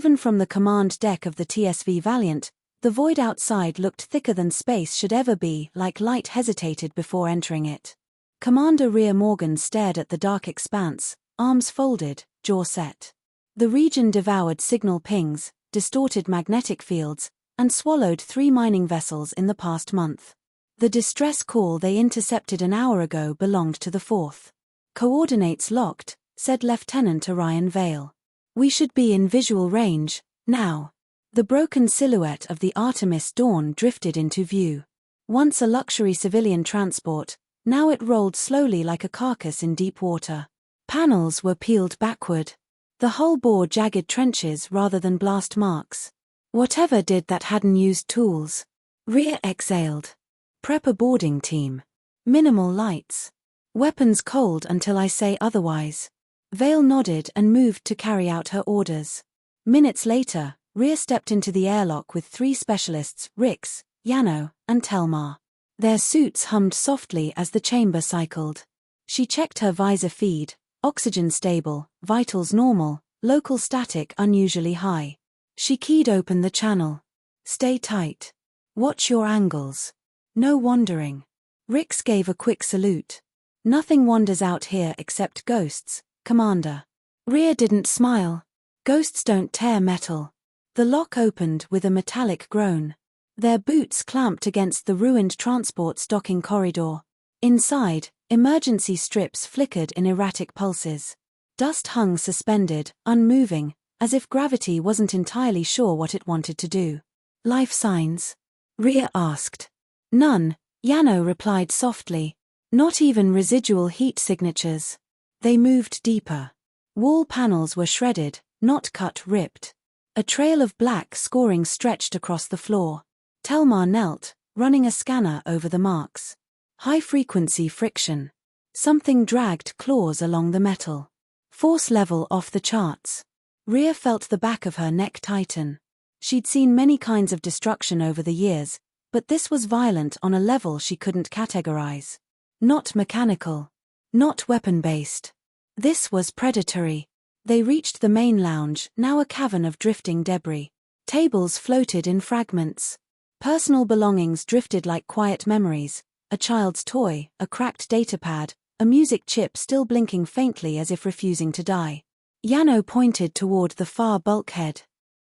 Even from the command deck of the TSV Valiant, the void outside looked thicker than space should ever be, like light hesitated before entering it. Commander Rhea Morgan stared at the dark expanse, arms folded, jaw set. The region devoured signal pings, distorted magnetic fields, and swallowed 3 mining vessels in the past month. The distress call they intercepted an hour ago belonged to the 4th. Coordinates locked, said Lieutenant Orion Vale. We should be in visual range, now. The broken silhouette of the Artemis Dawn drifted into view. Once a luxury civilian transport, now it rolled slowly like a carcass in deep water. Panels were peeled backward. The hull bore jagged trenches rather than blast marks. Whatever did that hadn't used tools. Rhea exhaled. Prep a boarding team. Minimal lights. Weapons cold until I say otherwise. Vale nodded and moved to carry out her orders. Minutes later, Rhea stepped into the airlock with 3 specialists, Rix, Yano, and Telmar. Their suits hummed softly as the chamber cycled. She checked her visor feed, oxygen stable, vitals normal, local static unusually high. She keyed open the channel. Stay tight. Watch your angles. No wandering. Rix gave a quick salute. Nothing wanders out here except ghosts, Commander. Rhea didn't smile. Ghosts don't tear metal. The lock opened with a metallic groan. Their boots clamped against the ruined transport's docking corridor. Inside, emergency strips flickered in erratic pulses. Dust hung suspended, unmoving, as if gravity wasn't entirely sure what it wanted to do. Life signs? Rhea asked. None, Yano replied softly. Not even residual heat signatures. They moved deeper. Wall panels were shredded, not cut, ripped. A trail of black scoring stretched across the floor. Telmar knelt, running a scanner over the marks. High-frequency friction. Something dragged claws along the metal. Force level off the charts. Rhea felt the back of her neck tighten. She'd seen many kinds of destruction over the years, but this was violent on a level she couldn't categorize. Not mechanical. Not weapon-based. This was predatory. They reached the main lounge, now a cavern of drifting debris. Tables floated in fragments. Personal belongings drifted like quiet memories, a child's toy, a cracked datapad, a music chip still blinking faintly as if refusing to die. Yano pointed toward the far bulkhead.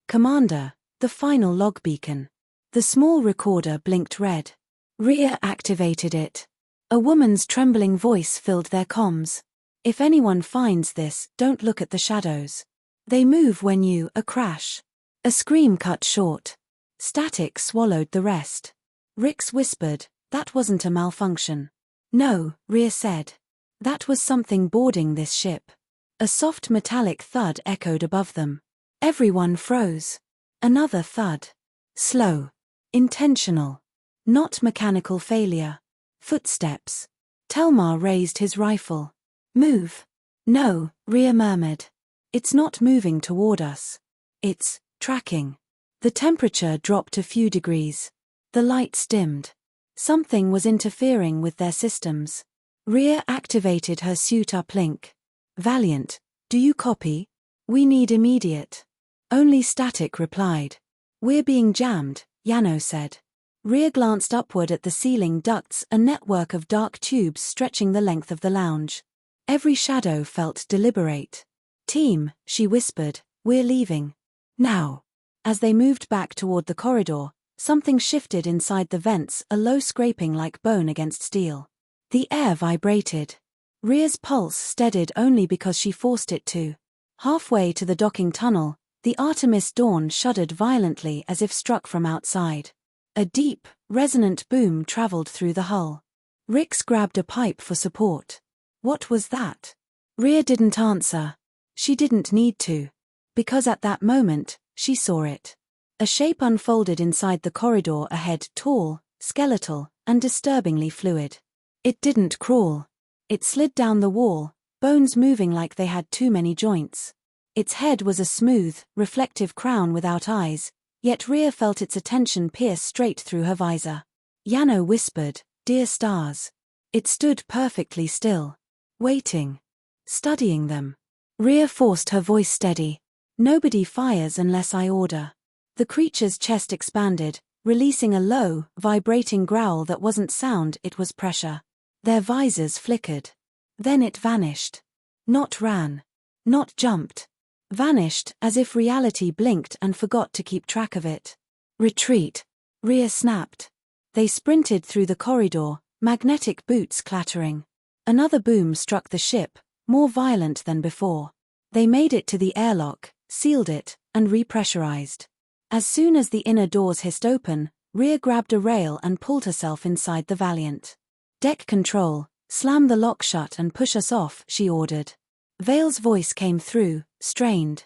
Commander, the final log beacon. The small recorder blinked red. Rhea activated it. A woman's trembling voice filled their comms. If anyone finds this, don't look at the shadows. They move when a crash. A scream cut short. Static swallowed the rest. Rix whispered, that wasn't a malfunction. No, Rhea said. That was something boarding this ship. A soft metallic thud echoed above them. Everyone froze. Another thud. Slow. Intentional. Not mechanical failure. Footsteps. Telmar raised his rifle. Move. No, Rhea murmured. It's not moving toward us. It's tracking. The temperature dropped a few degrees. The lights dimmed. Something was interfering with their systems. Rhea activated her suit uplink. Valiant, do you copy? We need immediate. Only Static replied. We're being jammed, Yano said. Rhea glanced upward at the ceiling ducts, a network of dark tubes stretching the length of the lounge. Every shadow felt deliberate. Team, she whispered, we're leaving. Now. As they moved back toward the corridor, something shifted inside the vents, a low scraping like bone against steel. The air vibrated. Rhea's pulse steadied only because she forced it to. Halfway to the docking tunnel, the Artemis Dawn shuddered violently as if struck from outside. A deep, resonant boom traveled through the hull. Rix grabbed a pipe for support. What was that? Rhea didn't answer. She didn't need to. Because at that moment, she saw it. A shape unfolded inside the corridor ahead, tall, skeletal, and disturbingly fluid. It didn't crawl. It slid down the wall, bones moving like they had too many joints. Its head was a smooth, reflective crown without eyes, yet Rhea felt its attention pierce straight through her visor. Yano whispered, "Dear stars." It stood perfectly still. Waiting. Studying them. Rhea forced her voice steady. Nobody fires unless I order. The creature's chest expanded, releasing a low, vibrating growl that wasn't sound, it was pressure. Their visors flickered. Then it vanished. Not ran. Not jumped. Vanished, as if reality blinked and forgot to keep track of it. Retreat. Rhea snapped. They sprinted through the corridor, magnetic boots clattering. Another boom struck the ship, more violent than before. They made it to the airlock, sealed it, and repressurized. As soon as the inner doors hissed open, Rhea grabbed a rail and pulled herself inside the Valiant. Deck control, slam the lock shut and push us off, she ordered. Vale's voice came through, strained.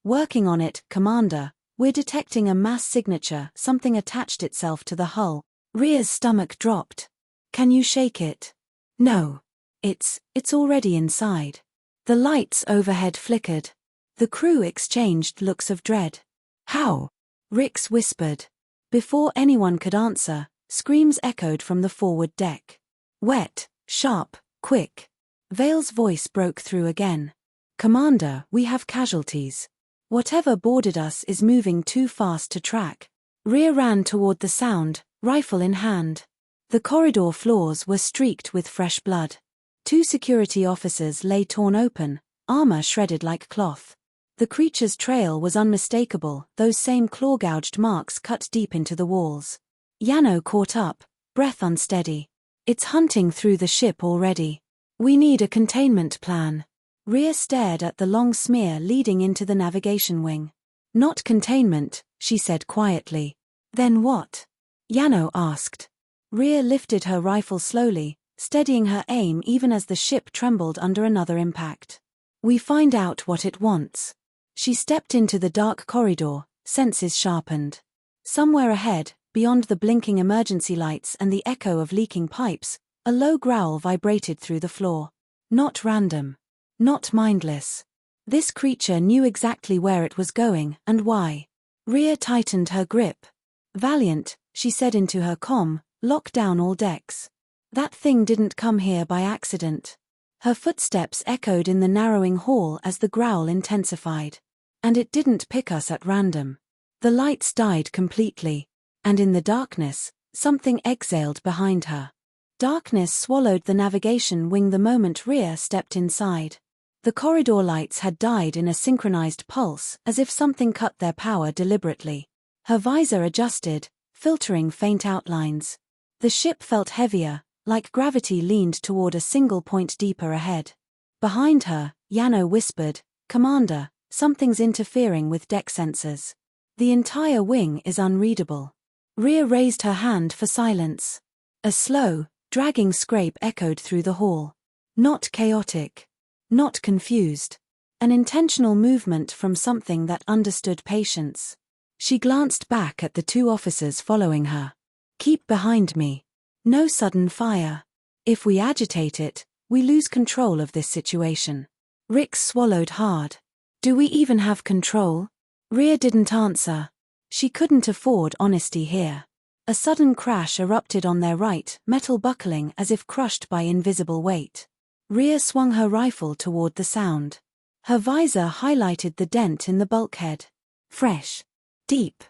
Working on it, Commander. We're detecting a mass signature, something attached itself to the hull. Rhea's stomach dropped. Can you shake it? No. It's already inside. The lights overhead flickered. The crew exchanged looks of dread. How? Rix whispered. Before anyone could answer, screams echoed from the forward deck. Wet, sharp, quick. Vale's voice broke through again. Commander, we have casualties. Whatever boarded us is moving too fast to track. Rhea ran toward the sound, rifle in hand. The corridor floors were streaked with fresh blood. 2 security officers lay torn open, armor shredded like cloth. The creature's trail was unmistakable, those same claw-gouged marks cut deep into the walls. Yano caught up, breath unsteady. It's hunting through the ship already. We need a containment plan. Rhea stared at the long smear leading into the navigation wing. Not containment, she said quietly. Then what? Yano asked. Rhea lifted her rifle slowly, steadying her aim even as the ship trembled under another impact. We find out what it wants. She stepped into the dark corridor, senses sharpened. Somewhere ahead, beyond the blinking emergency lights and the echo of leaking pipes, a low growl vibrated through the floor. Not random. Not mindless. This creature knew exactly where it was going and why. Rhea tightened her grip. Valiant, she said into her comm, lock down all decks. That thing didn't come here by accident. Her footsteps echoed in the narrowing hall as the growl intensified. And it didn't pick us at random. The lights died completely. And in the darkness, something exhaled behind her. Darkness swallowed the navigation wing the moment Rhea stepped inside. The corridor lights had died in a synchronized pulse, as if something cut their power deliberately. Her visor adjusted, filtering faint outlines. The ship felt heavier, like gravity leaned toward a single point deeper ahead. Behind her, Yano whispered, Commander, something's interfering with deck sensors. The entire wing is unreadable. Rhea raised her hand for silence. A slow, dragging scrape echoed through the hall. Not chaotic. Not confused. An intentional movement from something that understood patience. She glanced back at the 2 officers following her. Keep behind me. No sudden fire. If we agitate it, we lose control of this situation. Rix swallowed hard. Do we even have control? Rhea didn't answer. She couldn't afford honesty here. A sudden crash erupted on their right, metal buckling as if crushed by invisible weight. Rhea swung her rifle toward the sound. Her visor highlighted the dent in the bulkhead. Fresh. Deep.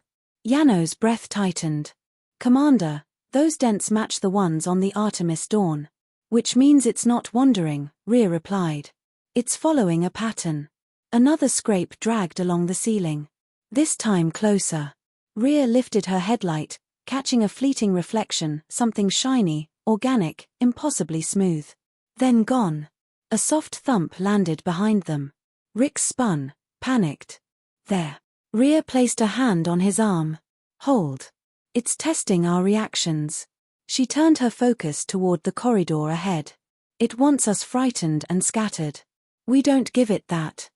Yano's breath tightened. Commander, those dents match the ones on the Artemis Dawn. Which means it's not wandering, Rhea replied. It's following a pattern. Another scrape dragged along the ceiling. This time closer. Rhea lifted her headlight, catching a fleeting reflection, something shiny, organic, impossibly smooth. Then gone. A soft thump landed behind them. Rix spun, panicked. There. Rhea placed a hand on his arm. Hold. It's testing our reactions. She turned her focus toward the corridor ahead. It wants us frightened and scattered. We don't give it that.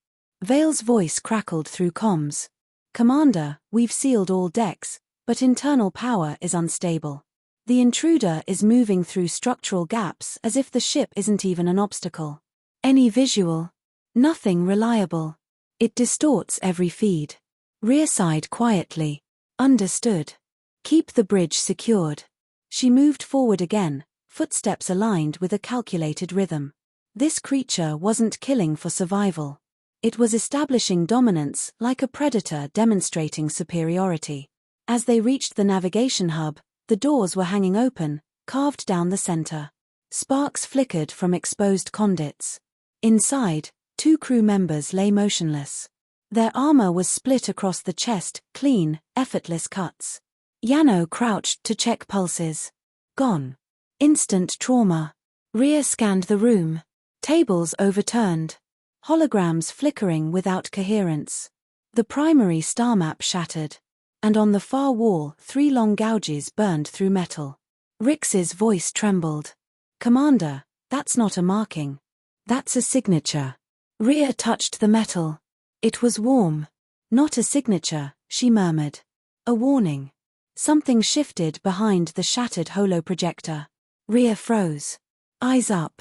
Vale's voice crackled through comms. Commander, we've sealed all decks, but internal power is unstable. The intruder is moving through structural gaps as if the ship isn't even an obstacle. Any visual? Nothing reliable. It distorts every feed. Rhea sighed quietly. Understood. Keep the bridge secured. She moved forward again, footsteps aligned with a calculated rhythm. This creature wasn't killing for survival. It was establishing dominance, like a predator demonstrating superiority. As they reached the navigation hub, the doors were hanging open, carved down the center. Sparks flickered from exposed conduits. Inside, 2 crew members lay motionless. Their armor was split across the chest, clean, effortless cuts. Yano crouched to check pulses. Gone. Instant trauma. Rhea scanned the room. Tables overturned. Holograms flickering without coherence. The primary star map shattered. And on the far wall, 3 long gouges burned through metal. Rix's voice trembled. "Commander, that's not a marking. That's a signature." Rhea touched the metal. It was warm. "Not a signature," she murmured. "A warning." Something shifted behind the shattered holoprojector. Rhea froze. Eyes up.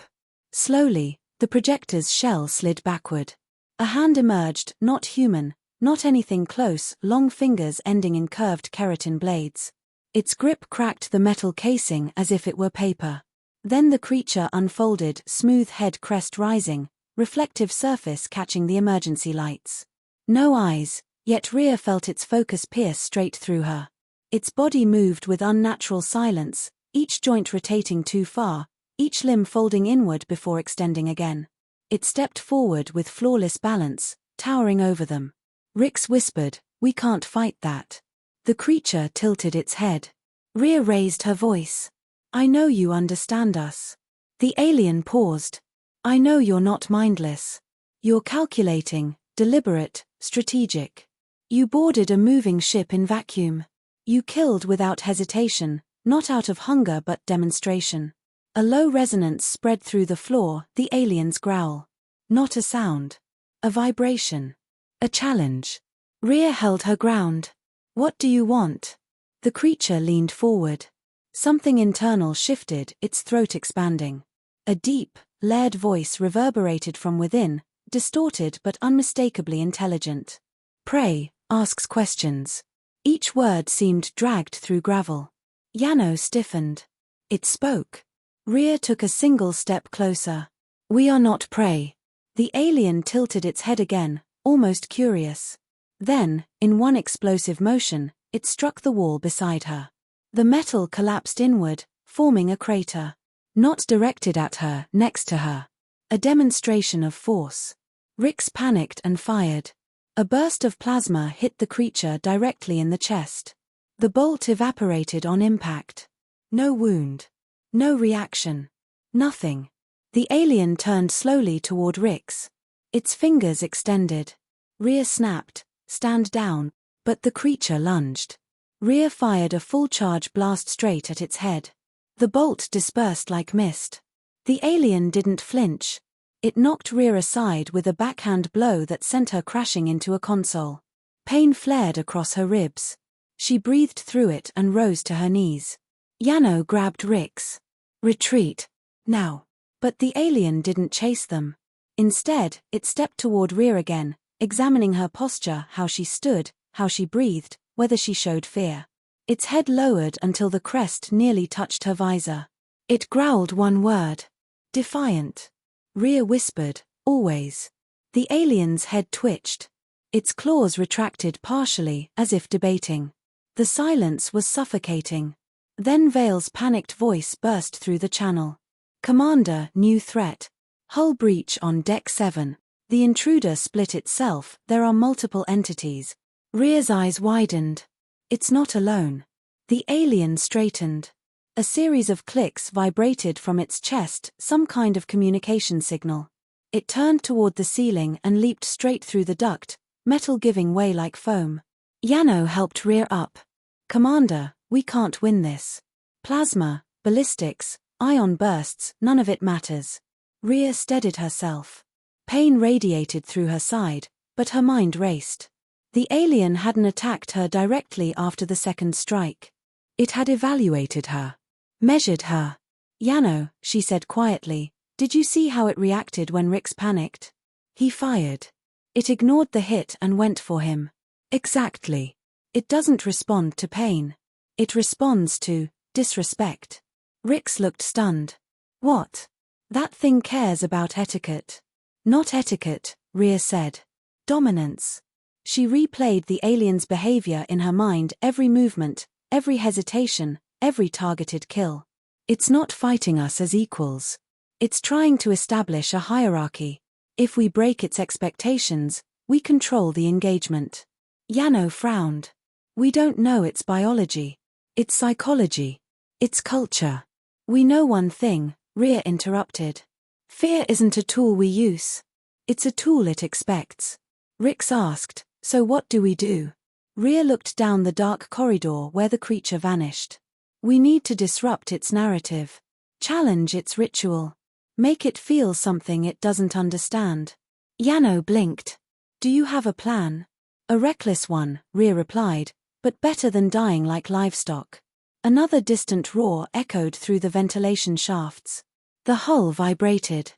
Slowly, the projector's shell slid backward. A hand emerged, not human, not anything close, long fingers ending in curved keratin blades. Its grip cracked the metal casing as if it were paper. Then the creature unfolded, smooth head crest rising, reflective surface catching the emergency lights. No eyes, yet Rhea felt its focus pierce straight through her. Its body moved with unnatural silence, each joint rotating too far, each limb folding inward before extending again. It stepped forward with flawless balance, towering over them. Rix whispered, "We can't fight that." The creature tilted its head. Rhea raised her voice. "I know you understand us." The alien paused. "I know you're not mindless. You're calculating, deliberate, strategic. You boarded a moving ship in vacuum. You killed without hesitation, not out of hunger but demonstration." A low resonance spread through the floor, the alien's growl. Not a sound. A vibration. A challenge. Rhea held her ground. "What do you want?" The creature leaned forward. Something internal shifted, its throat expanding. A deep, layered voice reverberated from within, distorted but unmistakably intelligent. "Prey asks questions." Each word seemed dragged through gravel. Yano stiffened. It spoke. Rhea took a single step closer. "We are not prey." The alien tilted its head again, almost curious. Then, in one explosive motion, it struck the wall beside her. The metal collapsed inward, forming a crater. Not directed at her, next to her. A demonstration of force. Rix panicked and fired. A burst of plasma hit the creature directly in the chest. The bolt evaporated on impact. No wound. No reaction. Nothing. The alien turned slowly toward Rix. Its fingers extended. Rhea snapped, "Stand down," but the creature lunged. Rhea fired a full-charge blast straight at its head. The bolt dispersed like mist. The alien didn't flinch. It knocked Rhea aside with a backhand blow that sent her crashing into a console. Pain flared across her ribs. She breathed through it and rose to her knees. Yano grabbed Rix. "Retreat. Now." But the alien didn't chase them. Instead, it stepped toward Rhea again, examining her posture, how she stood, how she breathed, whether she showed fear. Its head lowered until the crest nearly touched her visor. It growled one word. "Defiant." Rhea whispered, "Always." The alien's head twitched. Its claws retracted partially, as if debating. The silence was suffocating. Then Vale's panicked voice burst through the channel. "Commander, new threat. Hull breach on Deck 7. The intruder split itself, there are multiple entities." Rhea's eyes widened. "It's not alone." The alien straightened. A series of clicks vibrated from its chest, some kind of communication signal. It turned toward the ceiling and leaped straight through the duct, metal giving way like foam. Yano helped Rhea up. "Commander, we can't win this. Plasma, ballistics, ion bursts, none of it matters." Rhea steadied herself. Pain radiated through her side, but her mind raced. The alien hadn't attacked her directly after the second strike. It had evaluated her. Measured her. "Yano," she said quietly, "did you see how it reacted when Rix panicked?" He fired. It ignored the hit and went for him. "Exactly. It doesn't respond to pain. It responds to disrespect." Rix looked stunned. "What? That thing cares about etiquette." "Not etiquette," Rhea said. Dominance. She replayed the alien's behavior in her mind, every movement, every hesitation, every targeted kill. It's not fighting us as equals. It's trying to establish a hierarchy. If we break its expectations, we control the engagement. Yano frowned. We don't know its biology, its psychology, its culture. We know one thing, Rhea interrupted. Fear isn't a tool we use. It's a tool it expects. Rix asked, so what do we do? Rhea looked down the dark corridor where the creature vanished. We need to disrupt its narrative. Challenge its ritual. Make it feel something it doesn't understand. Yano blinked. Do you have a plan? A reckless one, Rhea replied, but better than dying like livestock. Another distant roar echoed through the ventilation shafts. The hull vibrated.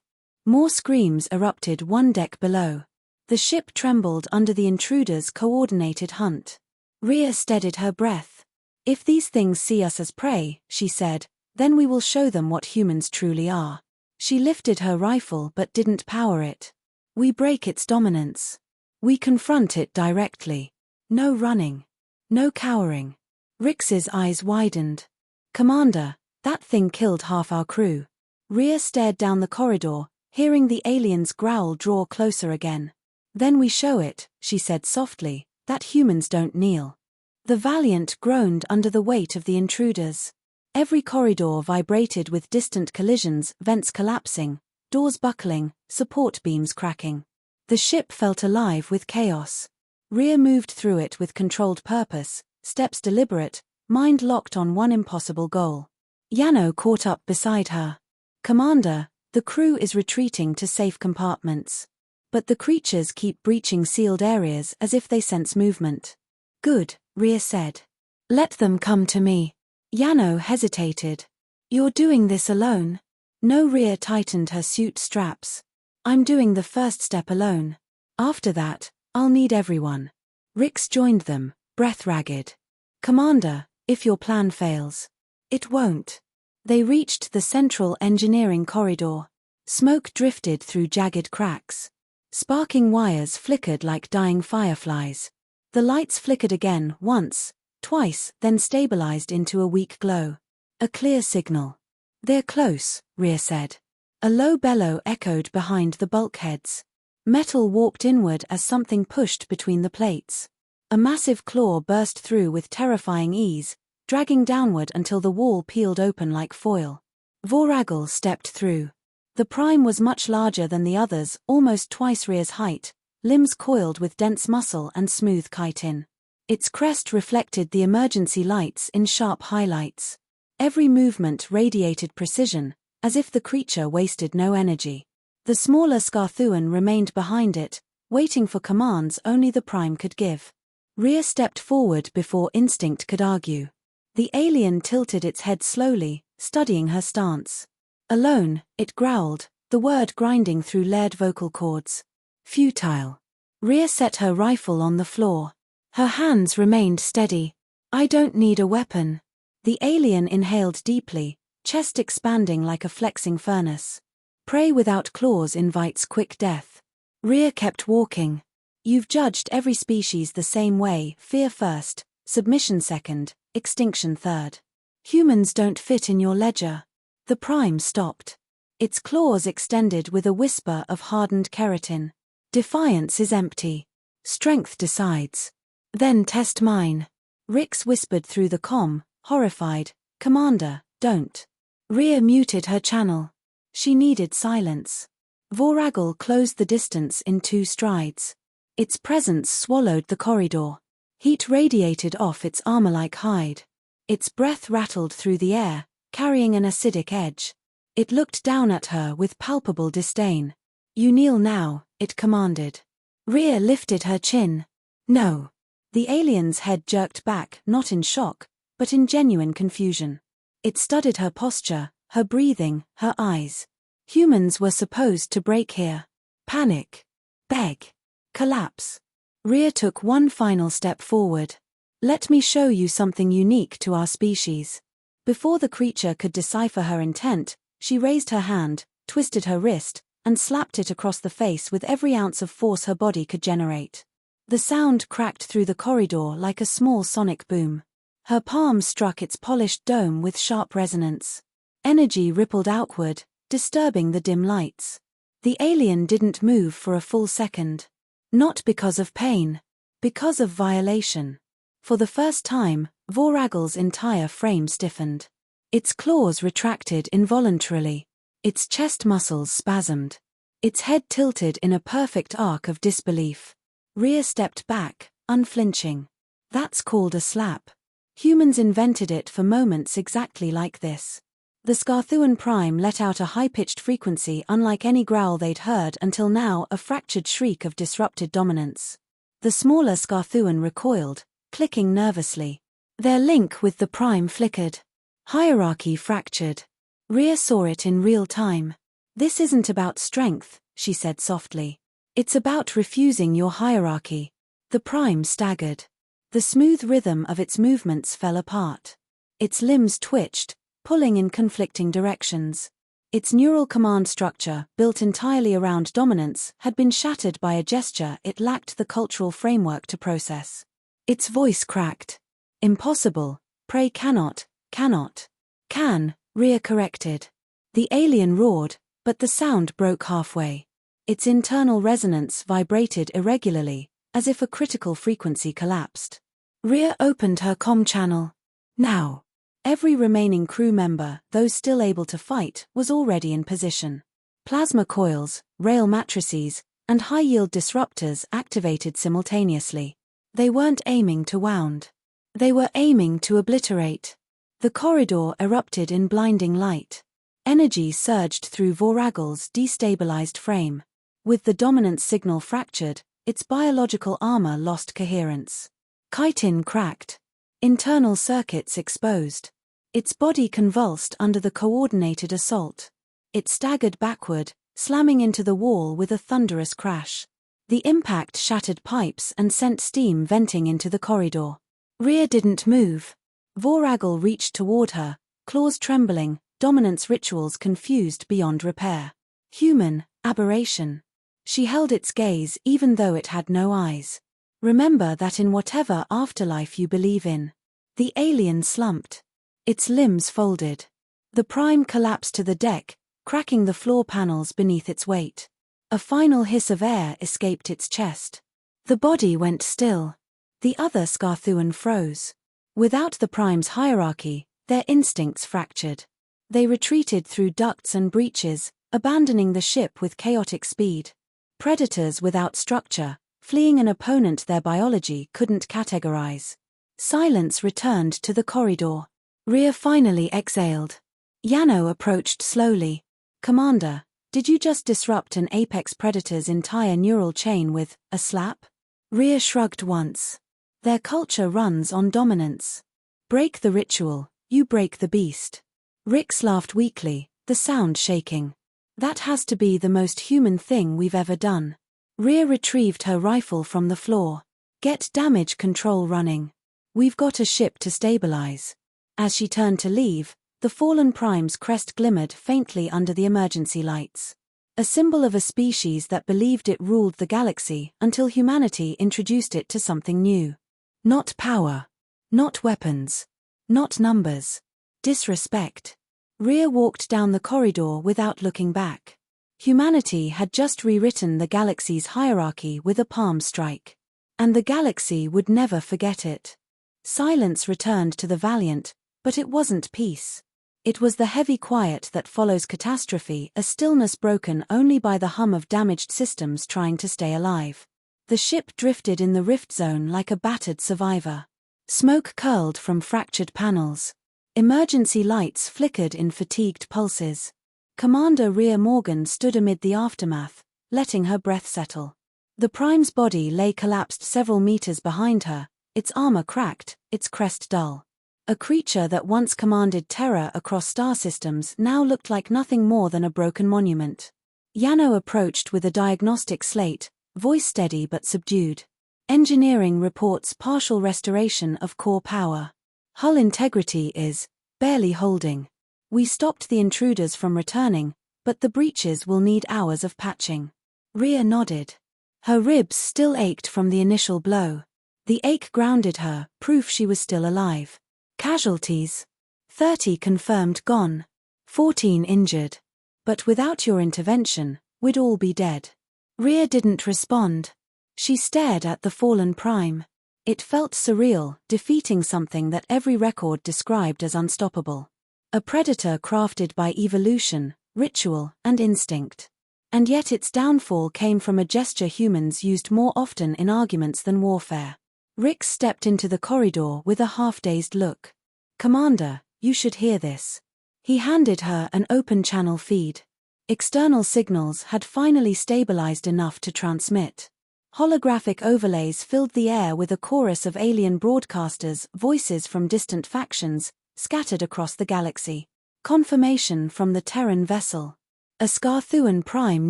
More screams erupted one deck below. The ship trembled under the intruder's coordinated hunt. Rhea steadied her breath. If these things see us as prey, she said, then we will show them what humans truly are. She lifted her rifle but didn't power it. We break its dominance. We confront it directly. No running. No cowering. Rix's eyes widened. Commander, that thing killed half our crew. Rhea stared down the corridor, hearing the alien's growl draw closer again. Then we show it, she said softly, that humans don't kneel. The Valiant groaned under the weight of the intruders. Every corridor vibrated with distant collisions, vents collapsing, doors buckling, support beams cracking. The ship felt alive with chaos. Rhea moved through it with controlled purpose, steps deliberate, mind locked on one impossible goal. Yano caught up beside her. Commander, the crew is retreating to safe compartments. But the creatures keep breaching sealed areas as if they sense movement. Good, Rhea said. Let them come to me. Yano hesitated. You're doing this alone? No, Rhea tightened her suit straps. I'm doing the first step alone. After that, I'll need everyone. Rix joined them, breath ragged. Commander, if your plan fails. It won't. They reached the central engineering corridor. Smoke drifted through jagged cracks. Sparking wires flickered like dying fireflies. The lights flickered again, once, twice, then stabilized into a weak glow. A clear signal. They're close, Rhea said. A low bellow echoed behind the bulkheads. Metal warped inward as something pushed between the plates. A massive claw burst through with terrifying ease, dragging downward until the wall peeled open like foil. Voragel stepped through. The Prime was much larger than the others, almost twice Rhea's height, limbs coiled with dense muscle and smooth chitin. Its crest reflected the emergency lights in sharp highlights. Every movement radiated precision, as if the creature wasted no energy. The smaller Scarthuan remained behind it, waiting for commands only the Prime could give. Rhea stepped forward before instinct could argue. The alien tilted its head slowly, studying her stance. Alone, it growled, the word grinding through layered vocal cords. Futile. Rhea set her rifle on the floor. Her hands remained steady. I don't need a weapon. The alien inhaled deeply, chest expanding like a flexing furnace. Prey without claws invites quick death. Rhea kept walking. You've judged every species the same way, fear first, submission second, extinction third. Humans don't fit in your ledger. The Prime stopped. Its claws extended with a whisper of hardened keratin. Defiance is empty. Strength decides. Then test mine. Rix whispered through the comm, horrified. Commander, don't. Rhea muted her channel. She needed silence. Voragel closed the distance in 2 strides. Its presence swallowed the corridor. Heat radiated off its armor-like hide. Its breath rattled through the air, carrying an acidic edge. It looked down at her with palpable disdain. You kneel now, it commanded. Rhea lifted her chin. No. The alien's head jerked back, not in shock, but in genuine confusion. It studied her posture, her breathing, her eyes. Humans were supposed to break here. Panic. Beg. Collapse. Rhea took one final step forward. Let me show you something unique to our species. Before the creature could decipher her intent, she raised her hand, twisted her wrist, and slapped it across the face with every ounce of force her body could generate. The sound cracked through the corridor like a small sonic boom. Her palm struck its polished dome with sharp resonance. Energy rippled outward, disturbing the dim lights. The alien didn't move for a full second. Not because of pain. Because of violation. For the first time, Voragel's entire frame stiffened. Its claws retracted involuntarily. Its chest muscles spasmed. Its head tilted in a perfect arc of disbelief. Rhea stepped back, unflinching. That's called a slap. Humans invented it for moments exactly like this. The Scarthuan Prime let out a high-pitched frequency unlike any growl they'd heard until now, a fractured shriek of disrupted dominance. The smaller Scarthuan recoiled, clicking nervously. Their link with the Prime flickered. Hierarchy fractured. Rhea saw it in real time. This isn't about strength, she said softly. It's about refusing your hierarchy. The Prime staggered. The smooth rhythm of its movements fell apart. Its limbs twitched, pulling in conflicting directions. Its neural command structure, built entirely around dominance, had been shattered by a gesture it lacked the cultural framework to process. Its voice cracked. Impossible. Prey cannot. Can, Rhea corrected. The alien roared, but the sound broke halfway. Its internal resonance vibrated irregularly, as if a critical frequency collapsed. Rhea opened her comm channel. Now. Every remaining crew member, those still able to fight, was already in position. Plasma coils, rail matrices, and high-yield disruptors activated simultaneously. They weren't aiming to wound. They were aiming to obliterate. The corridor erupted in blinding light. Energy surged through Voragel's destabilized frame. With the dominance signal fractured, its biological armor lost coherence. Chitin cracked. Internal circuits exposed. Its body convulsed under the coordinated assault. It staggered backward, slamming into the wall with a thunderous crash. The impact shattered pipes and sent steam venting into the corridor. Rhea didn't move. Voragel reached toward her, claws trembling, dominance rituals confused beyond repair. Human, aberration. She held its gaze even though it had no eyes. Remember that in whatever afterlife you believe in. The alien slumped. Its limbs folded. The Prime collapsed to the deck, cracking the floor panels beneath its weight. A final hiss of air escaped its chest. The body went still. The other Scarthuan froze. Without the Prime's hierarchy, their instincts fractured. They retreated through ducts and breaches, abandoning the ship with chaotic speed. Predators without structure, fleeing an opponent their biology couldn't categorize. Silence returned to the corridor. Rhea finally exhaled. Yano approached slowly. Commander, did you just disrupt an apex predator's entire neural chain with a slap? Rhea shrugged once. Their culture runs on dominance. Break the ritual, you break the beast. Rix laughed weakly, the sound shaking. That has to be the most human thing we've ever done. Rhea retrieved her rifle from the floor. Get damage control running. We've got a ship to stabilize. As she turned to leave, the fallen Prime's crest glimmered faintly under the emergency lights. A symbol of a species that believed it ruled the galaxy until humanity introduced it to something new. Not power. Not weapons. Not numbers. Disrespect. Rhea walked down the corridor without looking back. Humanity had just rewritten the galaxy's hierarchy with a palm strike. And the galaxy would never forget it. Silence returned to the Valiant, but it wasn't peace. It was the heavy quiet that follows catastrophe, a stillness broken only by the hum of damaged systems trying to stay alive. The ship drifted in the rift zone like a battered survivor. Smoke curled from fractured panels. Emergency lights flickered in fatigued pulses. Commander Rhea Morgan stood amid the aftermath, letting her breath settle. The Prime's body lay collapsed several meters behind her, its armor cracked, its crest dull. A creature that once commanded terror across star systems now looked like nothing more than a broken monument. Yano approached with a diagnostic slate, voice steady but subdued. Engineering reports partial restoration of core power. Hull integrity is barely holding. We stopped the intruders from returning, but the breaches will need hours of patching. Rhea nodded. Her ribs still ached from the initial blow. The ache grounded her, proof she was still alive. Casualties: 30 confirmed gone. 14 injured. But without your intervention, we'd all be dead. Rhea didn't respond. She stared at the fallen Prime. It felt surreal, defeating something that every record described as unstoppable. A predator crafted by evolution, ritual, and instinct. And yet its downfall came from a gesture humans used more often in arguments than warfare. Rix stepped into the corridor with a half-dazed look. "Commander, you should hear this." He handed her an open-channel feed. External signals had finally stabilized enough to transmit. Holographic overlays filled the air with a chorus of alien broadcasters, voices from distant factions, scattered across the galaxy. Confirmation from the Terran vessel. A Scarthuan Prime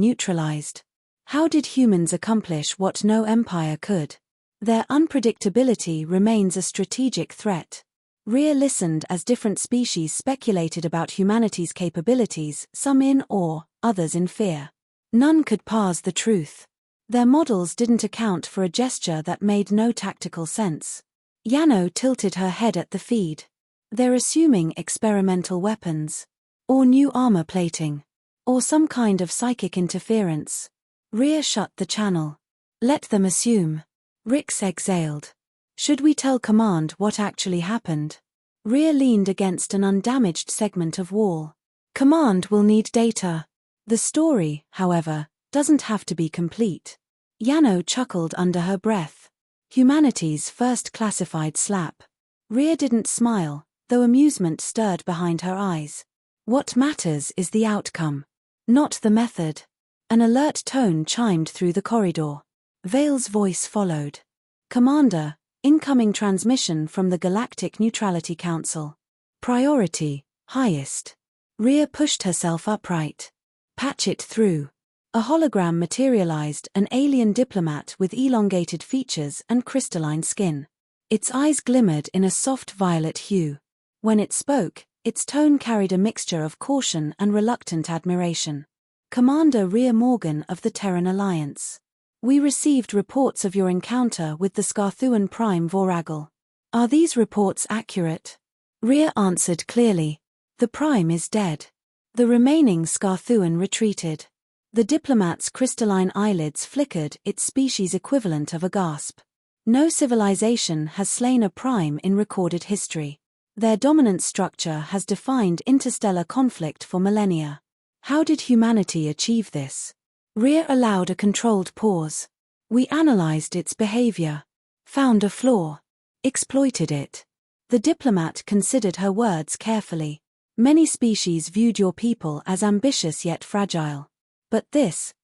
neutralized. How did humans accomplish what no empire could? Their unpredictability remains a strategic threat. Rhea listened as different species speculated about humanity's capabilities, some in awe, others in fear. None could parse the truth. Their models didn't account for a gesture that made no tactical sense. Yano tilted her head at the feed. They're assuming experimental weapons. Or new armor plating. Or some kind of psychic interference. Rhea shut the channel. Let them assume. Rix exhaled. Should we tell Command what actually happened? Rhea leaned against an undamaged segment of wall. Command will need data. The story, however, doesn't have to be complete. Yano chuckled under her breath. Humanity's first classified slap. Rhea didn't smile, though amusement stirred behind her eyes. What matters is the outcome, not the method. An alert tone chimed through the corridor. Vale's voice followed. Commander, incoming transmission from the Galactic Neutrality Council. Priority, highest. Rhea pushed herself upright. Patch it through. A hologram materialized, an alien diplomat with elongated features and crystalline skin. Its eyes glimmered in a soft violet hue. When it spoke, its tone carried a mixture of caution and reluctant admiration. Commander Rhea Morgan of the Terran Alliance. We received reports of your encounter with the Scarthuan Prime Voragel. Are these reports accurate? Rhea answered clearly. The Prime is dead. The remaining Scarthuan retreated. The diplomat's crystalline eyelids flickered, its species equivalent of a gasp. No civilization has slain a Prime in recorded history. Their dominant structure has defined interstellar conflict for millennia. How did humanity achieve this? Rhea allowed a controlled pause. We analyzed its behavior. Found a flaw. Exploited it. The diplomat considered her words carefully. Many species viewed your people as ambitious yet fragile. But this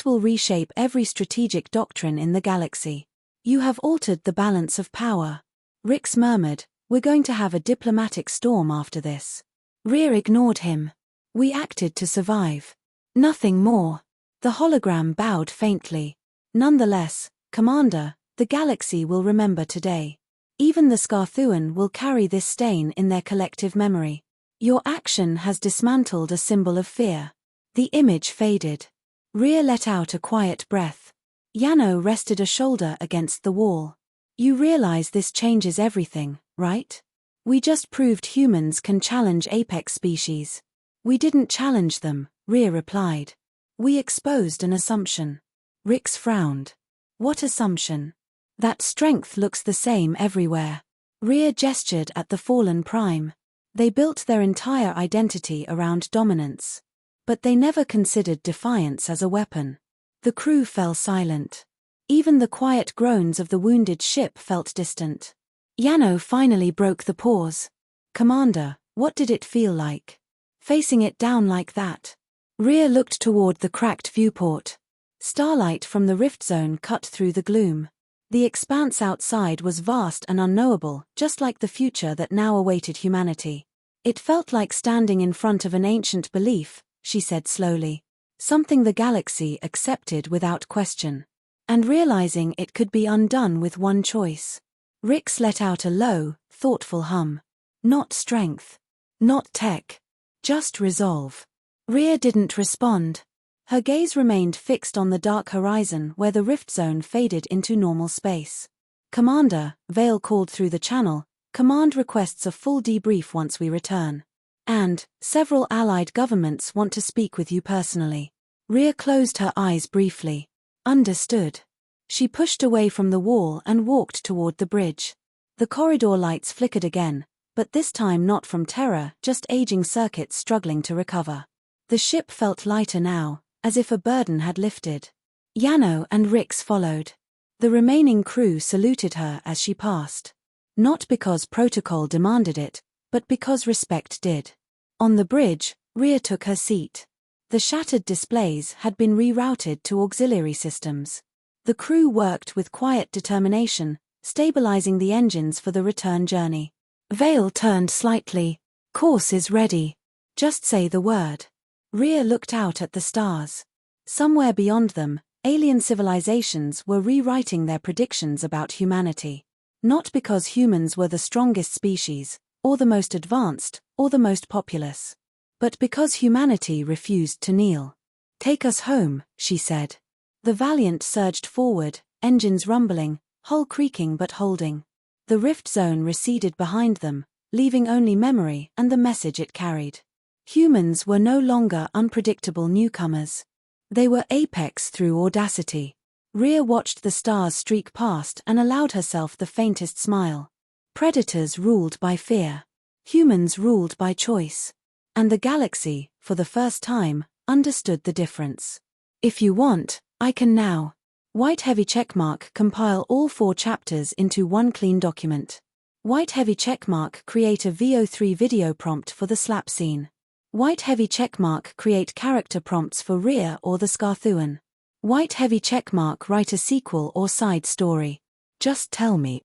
will reshape every strategic doctrine in the galaxy. You have altered the balance of power. Rix murmured, we're going to have a diplomatic storm after this. Rhea ignored him. We acted to survive. Nothing more. The hologram bowed faintly. Nonetheless, Commander, the galaxy will remember today. Even the Scarthuan will carry this stain in their collective memory. Your action has dismantled a symbol of fear. The image faded. Rhea let out a quiet breath. Yano rested a shoulder against the wall. You realize this changes everything, right? We just proved humans can challenge apex species. We didn't challenge them, Rhea replied. We exposed an assumption. Rix frowned. What assumption? That strength looks the same everywhere. Rhea gestured at the fallen Prime. They built their entire identity around dominance. But they never considered defiance as a weapon. The crew fell silent. Even the quiet groans of the wounded ship felt distant. Yano finally broke the pause. Commander, what did it feel like? Facing it down like that? Rhea looked toward the cracked viewport. Starlight from the rift zone cut through the gloom. The expanse outside was vast and unknowable, just like the future that now awaited humanity. It felt like standing in front of an ancient belief, she said slowly. Something the galaxy accepted without question. And realizing it could be undone with one choice. Rix let out a low, thoughtful hum. Not strength. Not tech. Just resolve. Rhea didn't respond. Her gaze remained fixed on the dark horizon where the rift zone faded into normal space. Commander, Vale called through the channel, command requests a full debrief once we return. And, several allied governments want to speak with you personally. Rhea closed her eyes briefly. Understood. She pushed away from the wall and walked toward the bridge. The corridor lights flickered again, but this time not from terror, just aging circuits struggling to recover. The ship felt lighter now, as if a burden had lifted. Yano and Rix followed. The remaining crew saluted her as she passed. Not because protocol demanded it, but because respect did. On the bridge, Rhea took her seat. The shattered displays had been rerouted to auxiliary systems. The crew worked with quiet determination, stabilizing the engines for the return journey. Vale turned slightly. Course is ready. Just say the word. Rhea looked out at the stars. Somewhere beyond them, alien civilizations were rewriting their predictions about humanity. Not because humans were the strongest species, or the most advanced, or the most populous, but because humanity refused to kneel. Take us home, she said. The Valiant surged forward, engines rumbling, hull creaking but holding. The rift zone receded behind them, leaving only memory and the message it carried. Humans were no longer unpredictable newcomers. They were apex through audacity. Rhea watched the stars streak past and allowed herself the faintest smile. Predators ruled by fear. Humans ruled by choice. And the galaxy, for the first time, understood the difference. If you want, I can now. White heavy checkmark compile all 4 chapters into one clean document. White heavy checkmark create a VO3 video prompt for the slap scene. White heavy checkmark create character prompts for Rhea or the Scarthuan. White heavy checkmark write a sequel or side story. Just tell me,